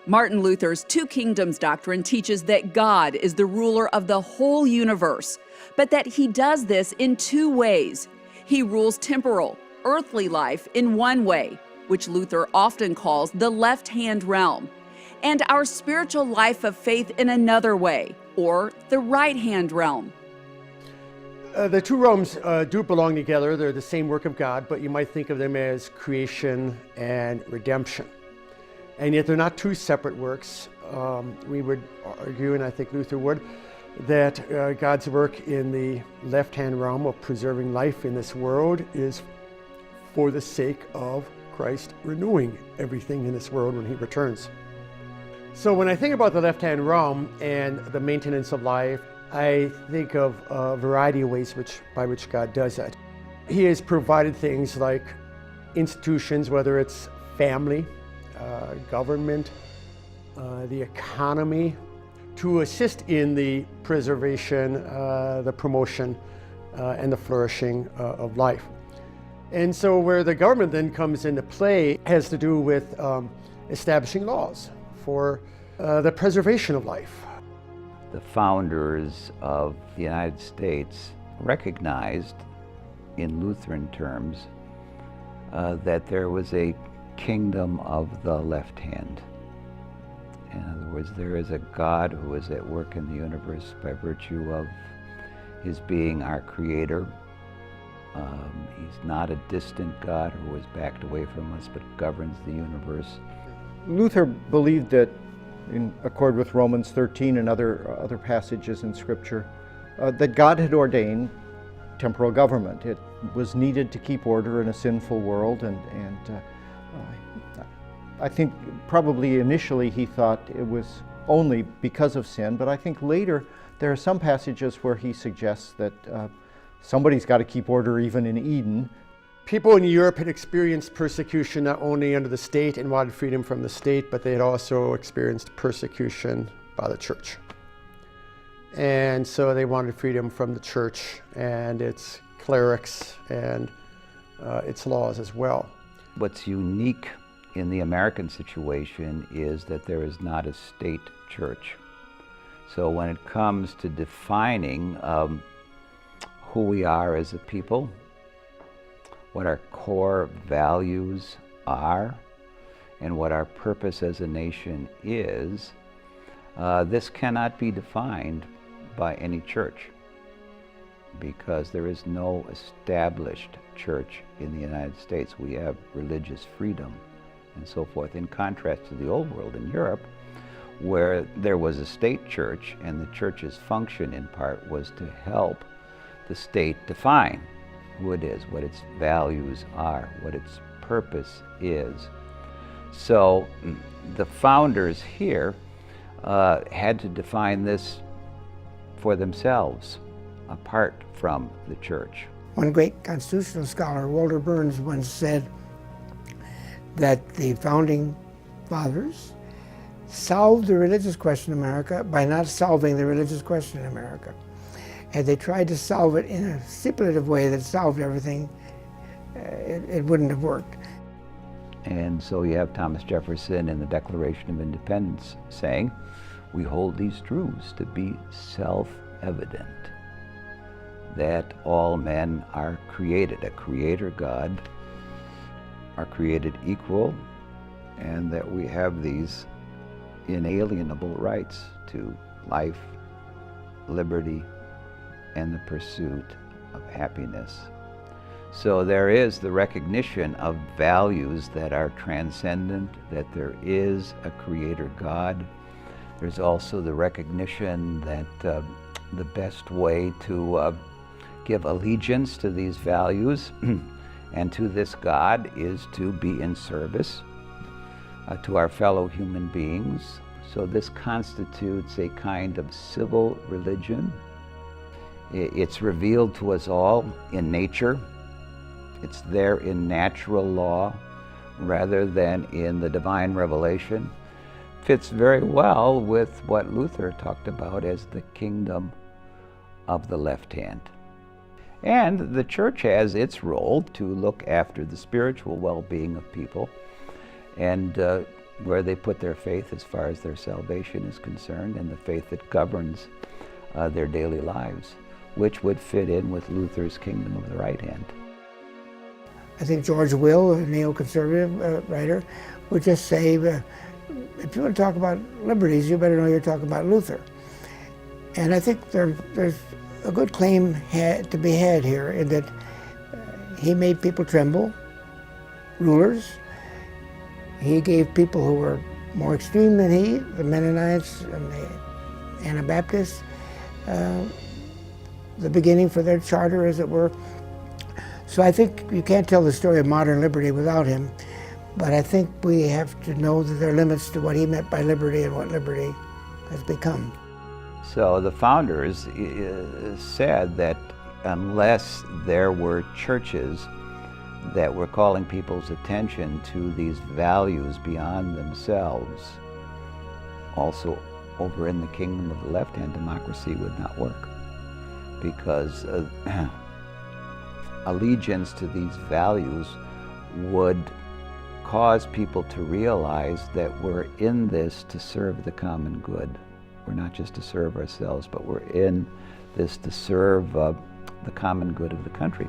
Martin Luther's two kingdoms doctrine teaches that God is the ruler of the whole universe, but that he does this in two ways. He rules temporal, earthly life in one way, which Luther often calls the left-hand realm, and our spiritual life of faith in another way, or the right-hand realm. The two realms do belong together. They're the same work of God, but you might think of them as creation and redemption. And yet they're not two separate works. We would argue, and I think Luther would, that God's work in the left-hand realm of preserving life in this world is for the sake of Christ renewing everything in this world when he returns. So when I think about the left-hand realm and the maintenance of life, I think of a variety of ways by which God does that. He has provided things like institutions, whether it's family, government, the economy, to assist in the preservation, the promotion, and the flourishing of life. And so where the government then comes into play has to do with establishing laws for the preservation of life. The founders of the United States recognized, in Lutheran terms, that there was a kingdom of the left hand. In other words, there is a God who is at work in the universe by virtue of his being our creator. He's not a distant God who is backed away from us, but governs the universe. Luther believed that, in accord with Romans 13 and other passages in Scripture, that God had ordained temporal government. It was needed to keep order in a sinful world, and I think probably initially he thought it was only because of sin, but I think later there are some passages where he suggests that somebody's got to keep order even in Eden. People in Europe had experienced persecution not only under the state and wanted freedom from the state, but they had also experienced persecution by the church. And so they wanted freedom from the church and its clerics and its laws as well. What's unique in the American situation is that there is not a state church. So when it comes to defining who we are as a people, what our core values are, and what our purpose as a nation is, this cannot be defined by any church, because there is no established church in the United States. We have religious freedom and so forth, in contrast to the old world in Europe, where there was a state church, and the church's function in part was to help the state define who it is, what its values are, what its purpose is. So the founders here had to define this for themselves, apart from the church. One great constitutional scholar, Walter Burns, once said that the founding fathers solved the religious question in America by not solving the religious question in America. And they tried to solve it in a stipulative way that solved everything, it wouldn't have worked. And so you have Thomas Jefferson in the Declaration of Independence saying, "We hold these truths to be self-evident, that all men are created, a creator God, are created equal, and that we have these inalienable rights to life, liberty, and the pursuit of happiness." So there is the recognition of values that are transcendent, that there is a creator God. There's also the recognition that the best way to give allegiance to these values and to this God is to be in service to our fellow human beings. So this constitutes a kind of civil religion. It's revealed to us all in nature. It's there in natural law rather than in the divine revelation. Fits very well with what Luther talked about as the kingdom of the left hand. And the church has its role to look after the spiritual well-being of people and where they put their faith as far as their salvation is concerned, and the faith that governs their daily lives, which would fit in with Luther's kingdom of the right hand. I think George Will, a neoconservative writer, would just say, if you want to talk about liberties, you better know you're talking about Luther. And I think there's a good claim to be had here in that he made people tremble, rulers. He gave people who were more extreme than he, the Mennonites and the Anabaptists, the beginning for their charter, as it were. So I think you can't tell the story of modern liberty without him, but I think we have to know that there are limits to what he meant by liberty and what liberty has become. So the founders said that unless there were churches that were calling people's attention to these values beyond themselves, also over in the kingdom of the left hand, democracy would not work, because allegiance to these values would cause people to realize that we're in this to serve the common good. We're not just to serve ourselves, but we're in this to serve the common good of the country.